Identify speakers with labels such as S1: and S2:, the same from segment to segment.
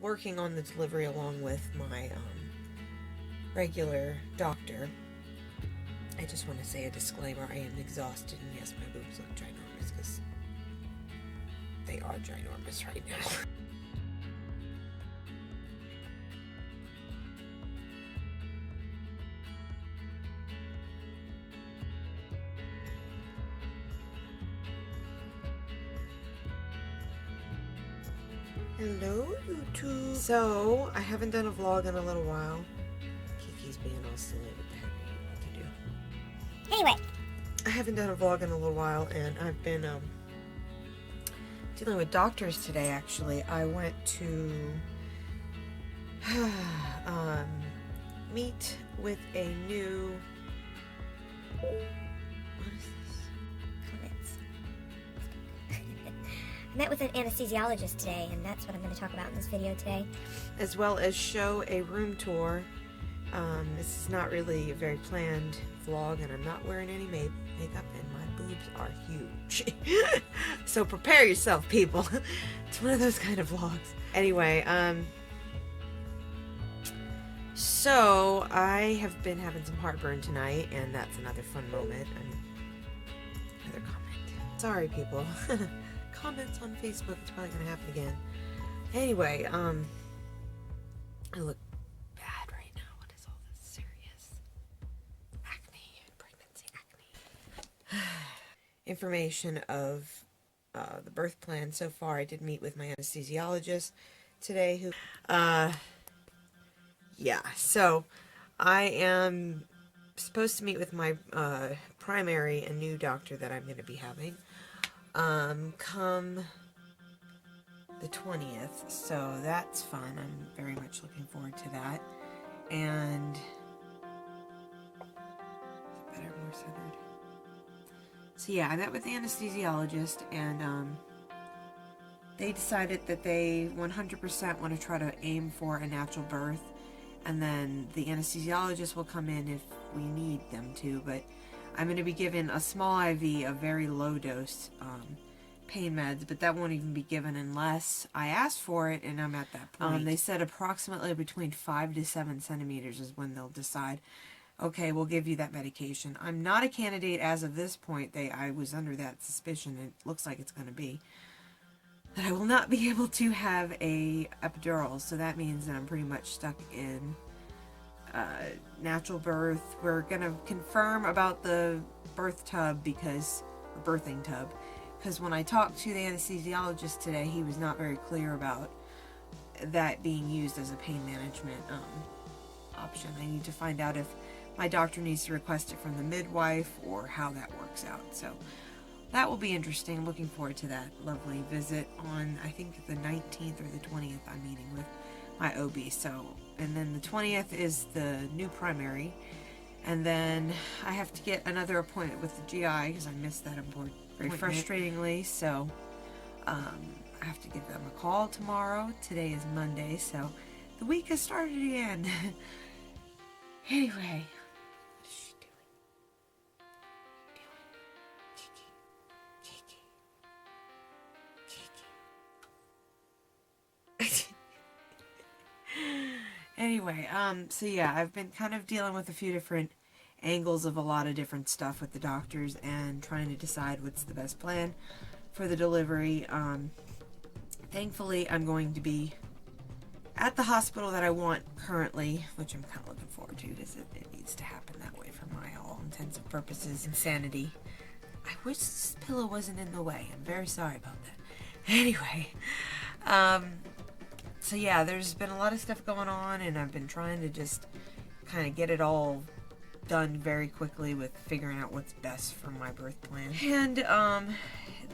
S1: working on the delivery along with my regular doctor. I just want to say a disclaimer, I am exhausted, and yes, my boobs look ginormous, because they are ginormous right now. Hello, YouTube. So, I haven't done a vlog in a little while. Kiki's being all silly with the heck to do.
S2: Anyway.
S1: I haven't done a vlog in a little while, and I've been, dealing with doctors today, actually. I went to, meet with a new, what is this?
S2: Comments. I met with an anesthesiologist today, and that's what I'm going to talk about in this video today.
S1: As well as show a room tour. This is not really a very planned vlog, and I'm not wearing any makeup, and my boobs are huge. So prepare yourself, people. It's one of those kind of vlogs. Anyway, so I have been having some heartburn tonight, and that's another fun moment. Another comment. Sorry, people. Comments on Facebook, it's probably gonna happen again. Anyway, I look bad right now. What is all this serious acne, pregnancy acne? Information of the birth plan so far. I did meet with my anesthesiologist today, who yeah, so I am supposed to meet with my primary and new doctor that I'm going to be having come the 20th, so that's fun. I'm very much looking forward to that. And better, more centered. So yeah, I met with the anesthesiologist, and they decided that they 100% want to try to aim for a natural birth, and then the anesthesiologist will come in if we need them to, but I'm going to be given a small IV of very low dose pain meds, but that won't even be given unless I ask for it, and I'm at that point. They said approximately between 5 to 7 centimeters is when they'll decide, okay, we'll give you that medication. I'm not a candidate as of this point. I was under that suspicion. It looks like it's going to be that I will not be able to have a epidural, so that means that I'm pretty much stuck in natural birth. We're going to confirm about the birthing tub, because when I talked to the anesthesiologist today, he was not very clear about that being used as a pain management option. I need to find out if my doctor needs to request it from the midwife or how that works out. So that will be interesting. I'm looking forward to that lovely visit on, I think, the 19th or the 20th. I'm meeting with my OB. So, and then the 20th is the new primary, and then I have to get another appointment with the GI because I missed that appointment very frustratingly. So I have to give them a call tomorrow. Today is Monday, so the week has started again. Anyway, what is she doing? Kiki. Anyway, so yeah, I've been kind of dealing with a few different angles of a lot of different stuff with the doctors and trying to decide what's the best plan for the delivery. Thankfully, I'm going to be at the hospital that I want currently, which I'm kind of looking forward to, because it needs to happen that way for my all intents and purposes insanity. I wish this pillow wasn't in the way. I'm very sorry about that. Anyway, so yeah, there's been a lot of stuff going on, and I've been trying to just kind of get it all done very quickly with figuring out what's best for my birth plan. And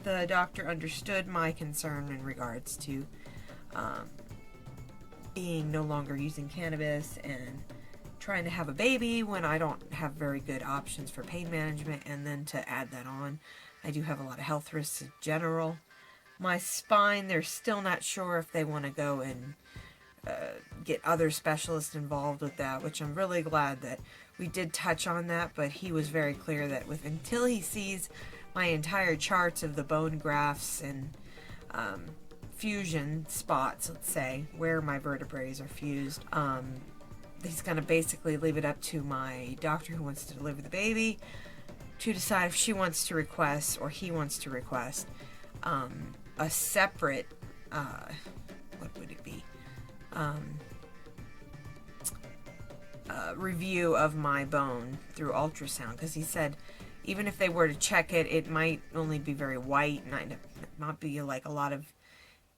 S1: the doctor understood my concern in regards to being no longer using cannabis and trying to have a baby when I don't have very good options for pain management. And then to add that on, I do have a lot of health risks in general. My spine, they're still not sure if they want to go and get other specialists involved with that, which I'm really glad that we did touch on that, but he was very clear that until he sees my entire charts of the bone grafts and fusion spots, let's say, where my vertebrae are fused. He's going to basically leave it up to my doctor who wants to deliver the baby to decide if she wants to request, or he wants to request, a separate, what would it be? Review of my bone through ultrasound, because he said even if they were to check it, it might only be very white, and not be like a lot of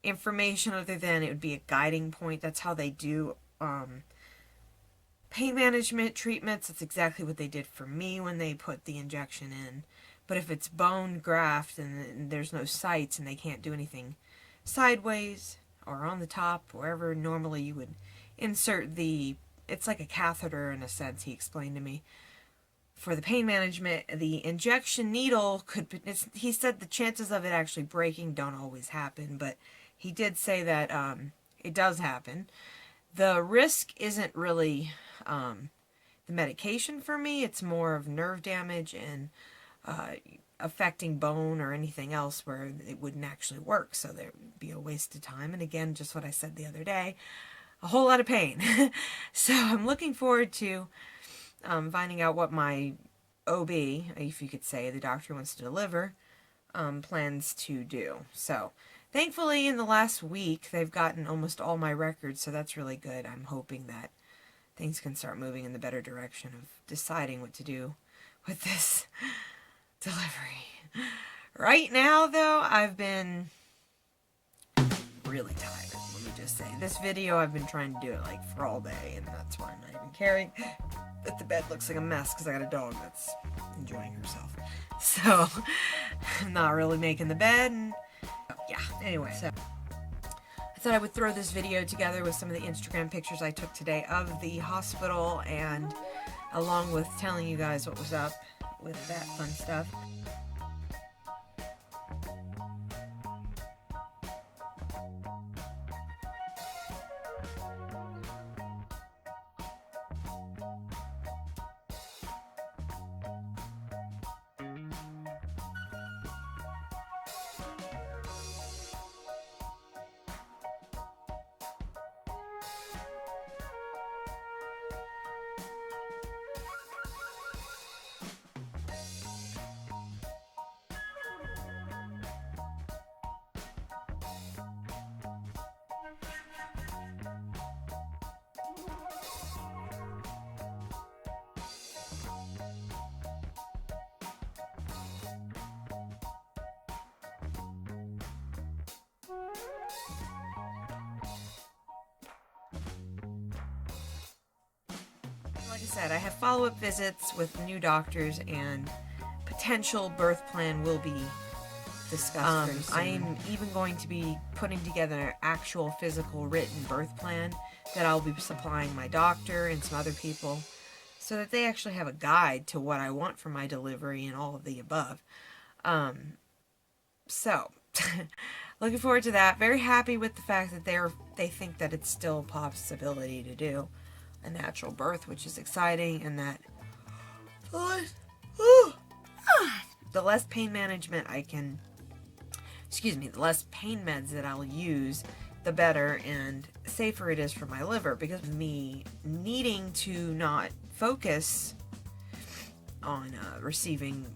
S1: information other than it would be a guiding point. That's how they do pain management treatments. That's exactly what they did for me when they put the injection in. But if it's bone graft and there's no sites and they can't do anything sideways or on the top, wherever normally you would insert the, it's like a catheter in a sense, he explained to me. For the pain management, the injection needle could, he said the chances of it actually breaking don't always happen, but he did say that it does happen. The risk isn't really the medication for me. It's more of nerve damage and affecting bone or anything else where it wouldn't actually work. So there would be a waste of time. And again, just what I said the other day, a whole lot of pain. So I'm looking forward to finding out what my OB, if you could say, the doctor who wants to deliver, plans to do. So thankfully in the last week they've gotten almost all my records, so that's really good. I'm hoping that things can start moving in the better direction of deciding what to do with this delivery. Right now though, I've been really tired, let me just say. This video I've been trying to do it like for all day, and that's why I'm not even caring that the bed looks like a mess, because I got a dog that's enjoying herself. So I'm not really making the bed, and yeah, anyway, so I thought I would throw this video together with some of the Instagram pictures I took today of the hospital, and along with telling you guys what was up with that fun stuff. Like I said, I have follow-up visits with new doctors, and potential birth plan will be discussed very soon. I am even going to be putting together an actual physical written birth plan that I'll be supplying my doctor and some other people, so that they actually have a guide to what I want for my delivery and all of the above. So looking forward to that. Very happy with the fact that they think that it's still a possibility to do a natural birth, which is exciting, and that the less pain management the less pain meds that I'll use, the better and safer it is for my liver, because of me needing to not focus on receiving,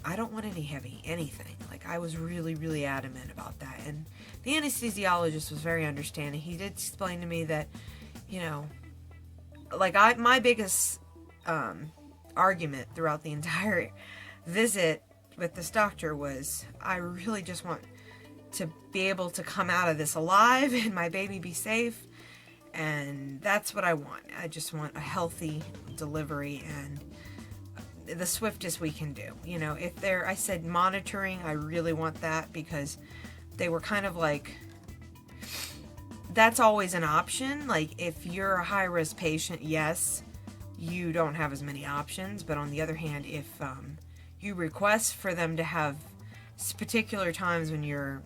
S1: I don't want any heavy anything. Like, I was really, really adamant about that, and the anesthesiologist was very understanding. He did explain to me that, you know, like, my biggest argument throughout the entire visit with this doctor was, I really just want to be able to come out of this alive and my baby be safe, and that's what I want. I just want a healthy delivery and the swiftest we can do. You know, if I said monitoring, I really want that, because they were kind of like, that's always an option. Like, if you're a high-risk patient, yes, you don't have as many options. But on the other hand, if you request for them to have particular times when you're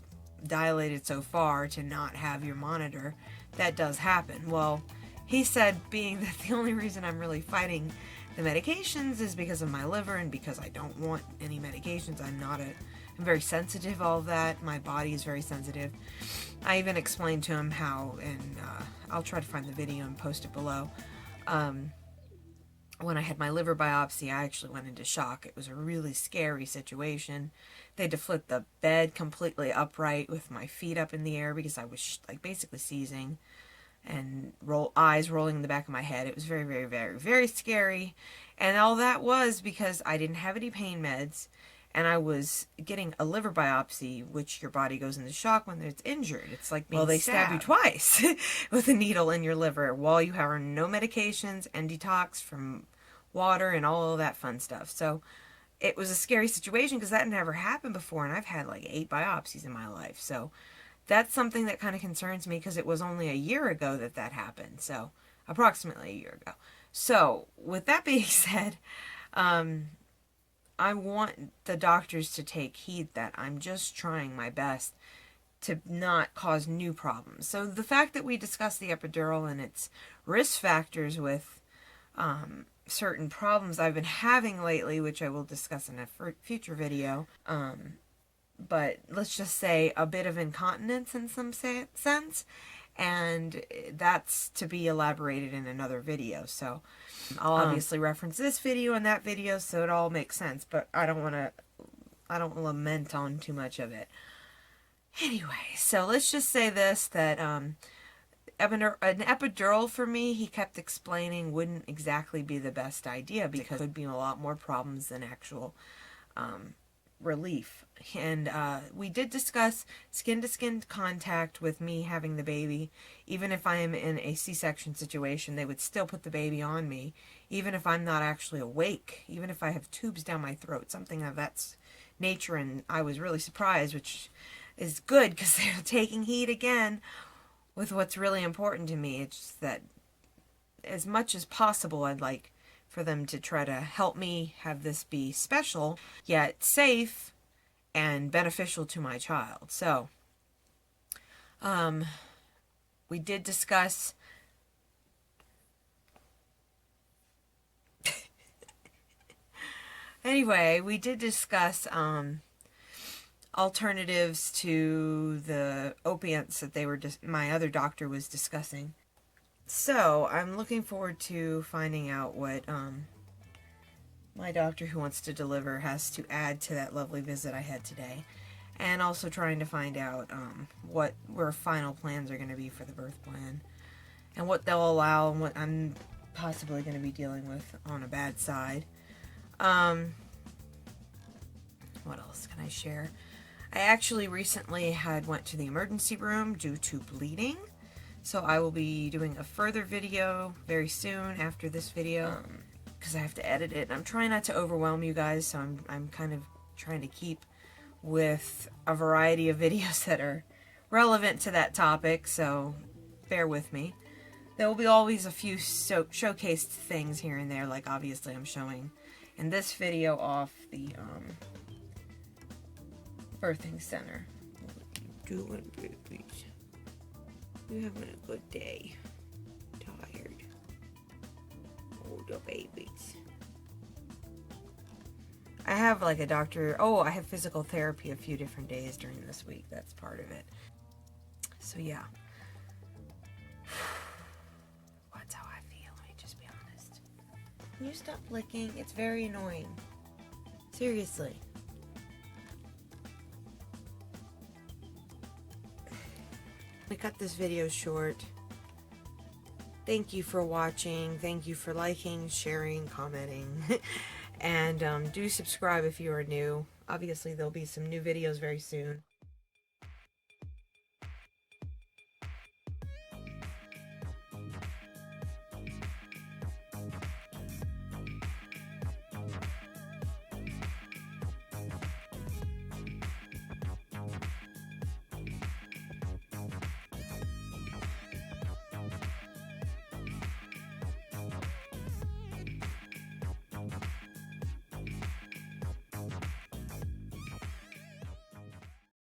S1: dilated so far to not have your monitor, that does happen. Well, he said, being that the only reason I'm really fighting the medications is because of my liver and because I don't want any medications. I'm not a I'm very sensitive, all of that. My body is very sensitive. I even explained to him how, and I'll try to find the video and post it below. When I had my liver biopsy, I actually went into shock. It was a really scary situation. They had to flip the bed completely upright with my feet up in the air because I was like basically seizing, and eyes rolling in the back of my head. It was very, very, very, very scary. And all that was because I didn't have any pain meds, and I was getting a liver biopsy, which your body goes into shock when it's injured. It's like being they stab you twice with a needle in your liver while you have no medications and detox from water and all of that fun stuff. So it was a scary situation because that never happened before, and I've had like 8 biopsies in my life. So that's something that kind of concerns me because it was only a year ago that happened. So approximately a year ago. So with that being said, I want the doctors to take heed that I'm just trying my best to not cause new problems. So the fact that we discussed the epidural and its risk factors with certain problems I've been having lately, which I will discuss in a future video, but let's just say a bit of incontinence in some sense, and that's to be elaborated in another video. So I'll obviously reference this video and that video so it all makes sense, but I don't lament on too much of it. Anyway, so let's just say this, that an epidural for me, he kept explaining, wouldn't exactly be the best idea because it could be a lot more problems than actual relief. And we did discuss skin-to-skin contact with me having the baby. Even if I am in a C-section situation, they would still put the baby on me, even if I'm not actually awake, even if I have tubes down my throat, something of that nature. And I was really surprised, which is good because they're taking heed again with what's really important to me. It's just that as much as possible, I'd like for them to try to help me have this be special, yet safe and beneficial to my child. So, we did discuss anyway, we did discuss alternatives to the opiates that they were my other doctor was discussing. So I'm looking forward to finding out what my doctor who wants to deliver has to add to that lovely visit I had today, and also trying to find out what where final plans are going to be for the birth plan, and what they'll allow, and what I'm possibly going to be dealing with on a bad side. What else can I share? I actually recently went to the emergency room due to bleeding. So I will be doing a further video very soon after this video, because I have to edit it. I'm trying not to overwhelm you guys, so I'm kind of trying to keep with a variety of videos that are relevant to that topic, so bear with me. There will be always a few showcased things here and there, like obviously I'm showing in this video off the birthing center. What are you doing, babies? You having a good day? Tired? Oh, the babies. I have like a doctor. Oh, I have physical therapy a few different days during this week. That's part of it. So yeah. That's how I feel. Let me just be honest. Can you stop licking? It's very annoying. Seriously. We cut this video short. Thank you for watching. Thank you for liking, sharing, commenting. And do subscribe if you are new. Obviously, there'll be some new videos very soon.